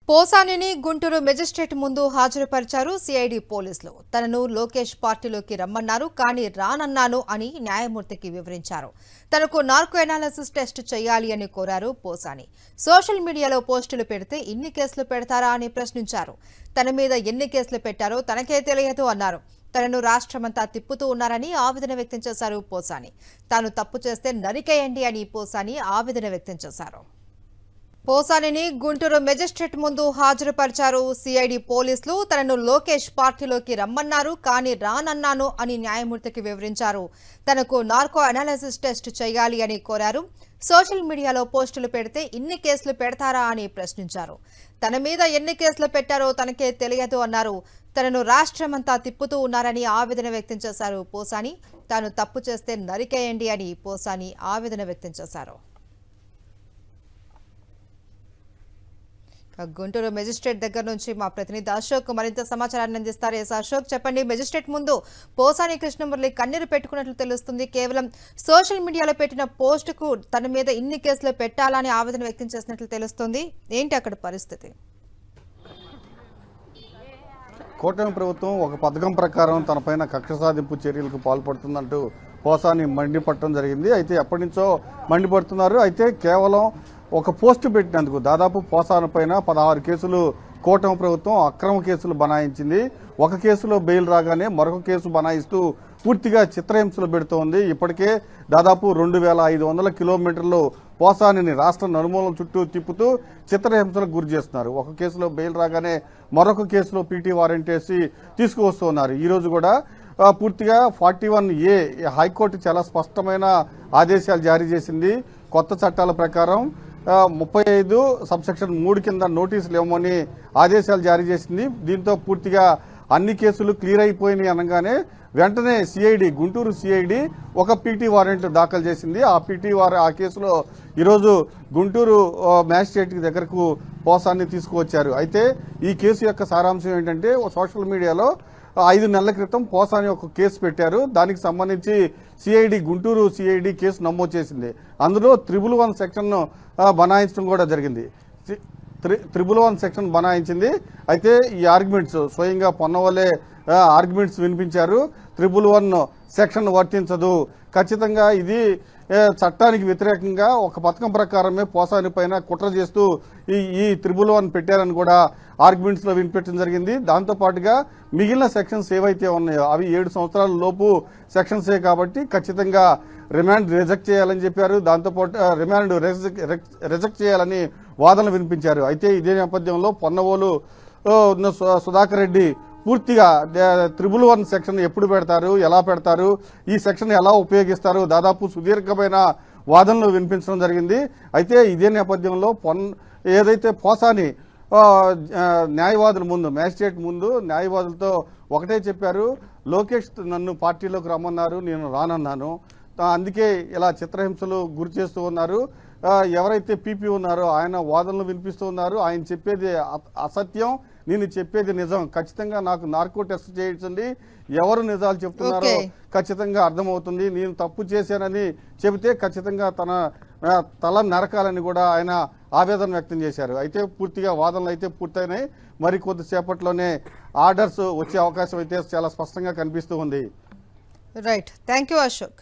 పోసానిని Guntur magistrate ముందు హాజరుపరిచారు CID పోలీసులు. తనను లోకేష్ పార్టీలోకి రమ్మన్నారు, కానీ రానన్నాను అని న్యాయమూర్తికి వివరించారు. తనకు నార్కో ఎనాలిసిస్ టెస్ట్ చేయాలి అని కోరారు పోసాని. సోషల్ మీడియాలో పోస్టులు పెడితే ఇన్ని కేసులు పెడతారా అని ప్రశ్నించారు. తన మీద ఎన్ని కేసులు పెట్టారో తనకే తెలియదు అన్నారు. తనను రాష్ట్రమంతా తిప్పుతూ ఉన్నారని ఆవేదన వ్యక్తం చేశారు పోసాని. తాను తప్పు చేస్తే నరికేయండి అని పోసాని ఆవేదన వ్యక్తం చేశారు. పోసానిని గుంటూరు మెజిస్ట్రేట్ ముందు హాజరుపరిచారు సిఐడి పోలీసులు. తనను లోకేష్ పార్టీలోకి రమ్మన్నారు, కానీ రానన్నాను అని న్యాయమూర్తికి వివరించారు. తనకు నార్కో అనాలిసిస్ టెస్ట్ చేయాలి అని కోరారు. సోషల్ మీడియాలో పోస్టులు పెడితే ఇన్ని కేసులు పెడతారా అని ప్రశ్నించారు. తన మీద ఎన్ని కేసులు పెట్టారో తనకే తెలియదు అన్నారు. తనను రాష్ట్రమంతా తిప్పుతూ ఉన్నారని ఆవేదన వ్యక్తం చేశారు పోసాని. తాను తప్పు చేస్తే నరికేయండి అని పోసాని ఆవేదన వ్యక్తం చేశారు. గుంటూరు మెజిస్ట్రేట్ దగ్గర నుంచి మా ప్రతినిధి అశోక్ మరింత సమాచారాన్ని అందిస్తారు. అశోక్, చెప్పండి. మెజిస్ట్రేట్ ముందు పోసాని కృష్ణమురళి కన్నీరు పెట్టుకున్నట్లు తెలుస్తుంది. కేవలం సోషల్ మీడియాలో పెట్టిన పోస్టుకు తన మీద ఇన్ని కేసులు పెట్టాలని ఆవేదన వ్యక్తం చేసినట్లు తెలుస్తుంది. ఏంటి అక్కడ పరిస్థితి? కూటమి ప్రభుత్వం ఒక పథకం ప్రకారం తనపైన కక్ష సాధింపు చర్యలకు పాల్పడుతుందంటూ పోసాని మండిపడటం జరిగింది. అయితే ఎప్పటి నుంచో మండిపడుతున్నారు. అయితే కేవలం ఒక పోస్టు పెట్టినందుకు దాదాపు పోసాని పైన 16 కేసులు కూటమి ప్రభుత్వం అక్రమ కేసులు బనాయించింది. ఒక కేసులో బెయిల్ రాగానే మరొక కేసు బనాయిస్తూ పూర్తిగా చిత్రహింసలు పెడుతోంది. ఇప్పటికే దాదాపు 2500 కిలోమీటర్లు పోసానిని రాష్ట్ర నలుమూలల చుట్టూ తిప్పుతూ చిత్రహింసలకు గురి చేస్తున్నారు. ఒక కేసులో బెయిల్ రాగానే మరొక కేసులో పీటీ వారెంట్ వేసి తీసుకువస్తున్నారు. ఈ రోజు కూడా పూర్తిగా 41A హైకోర్టు చాలా స్పష్టమైన ఆదేశాలు జారీ చేసింది. కొత్త చట్టాల ప్రకారం 35 సబ్సెక్షన్ 3 కింద నోటీసులు ఇవ్వమని ఆదేశాలు జారీ చేసింది. దీంతో పూర్తిగా అన్ని కేసులు క్లియర్ అయిపోయినాయి అనగానే వెంటనే సిఐడి గుంటూరు సిఐడి ఒక పీటీ వారెంట్ దాఖలు చేసింది. ఆ కేసులో ఈరోజు గుంటూరు మ్యాజిస్ట్రేట్ దగ్గరకు పోసాన్ని తీసుకువచ్చారు. అయితే ఈ కేసు యొక్క సారాంశం ఏంటంటే, సోషల్ మీడియాలో 5 నెలల క్రితం పోసాని ఒక కేసు పెట్టారు. దానికి సంబంధించి గుంటూరు సిఐడి కేసు నమోదు చేసింది. అందులో 111 సెక్షన్ బనాయించడం కూడా జరిగింది. 111 సెక్షన్ బనాయించింది. అయితే ఈ ఆర్గ్యుమెంట్స్ స్వయంగా పొన్నవలే ఆర్గ్యుమెంట్స్ వినిపించారు. 111 సెక్షన్ వర్తించదు, ఖచ్చితంగా ఇది చట్టానికి వ్యతిరేకంగా ఒక పథకం ప్రకారమే పోసాని పైన కుట్ర చేస్తూ ఈ 111 పెట్టారని కూడా ఆర్గ్యుమెంట్స్ లో వినిపించడం జరిగింది. దాంతో పాటుగా మిగిలిన సెక్షన్స్ ఏవైతే ఉన్నాయో అవి 7 సంవత్సరాల లోపు సెక్షన్సే కాబట్టి ఖచ్చితంగా రిమాండ్ రిజెక్ట్ చేయాలని చెప్పారు. దాంతోపాటు రిమాండ్ రిజెక్ట్ చేయాలని వాదనలు వినిపించారు. అయితే ఇదే నేపథ్యంలో పొన్నవోలు సుధాకర్ రెడ్డి పూర్తిగా 111 సెక్షన్ ఎప్పుడు పెడతారు, ఎలా పెడతారు, ఈ సెక్షన్ ఎలా ఉపయోగిస్తారు, దాదాపు సుదీర్ఘమైన వాదనలు వినిపించడం జరిగింది. అయితే ఇదే నేపథ్యంలో ఏదైతే పోసాని న్యాయవాదుల ముందు మ్యాజిస్ట్రేట్ ముందు న్యాయవాదులతో ఒకటే చెప్పారు, లోకేష్ నన్ను పార్టీలోకి రమ్మన్నారు, నేను రానన్నాను, అందుకే ఇలా చిత్రహింసలు గురి చేస్తూ ఉన్నారు, ఎవరైతే పీపీ ఉన్నారో ఆయన వాదనలు వినిపిస్తూ ఉన్నారు, ఆయన చెప్పేది అసత్యం, నేను చెప్పేది నిజం, ఖచ్చితంగా నాకు నార్కో టెస్ట్ చేయించండి, ఎవరు నిజాలు చెప్తున్నారో ఖచ్చితంగా అర్థమవుతుంది, నేను తప్పు చేశానని చెబితే ఖచ్చితంగా తన తల నరకాలని కూడా ఆయన ఆవేదన వ్యక్తం చేశారు. అయితే పూర్తిగా వాదనలు అయితే పూర్తయినాయి. మరి కొద్దిసేపట్లోనే ఆర్డర్స్ వచ్చే అవకాశం అయితే చాలా స్పష్టంగా కనిపిస్తూ ఉంది. Right, thank you Ashok.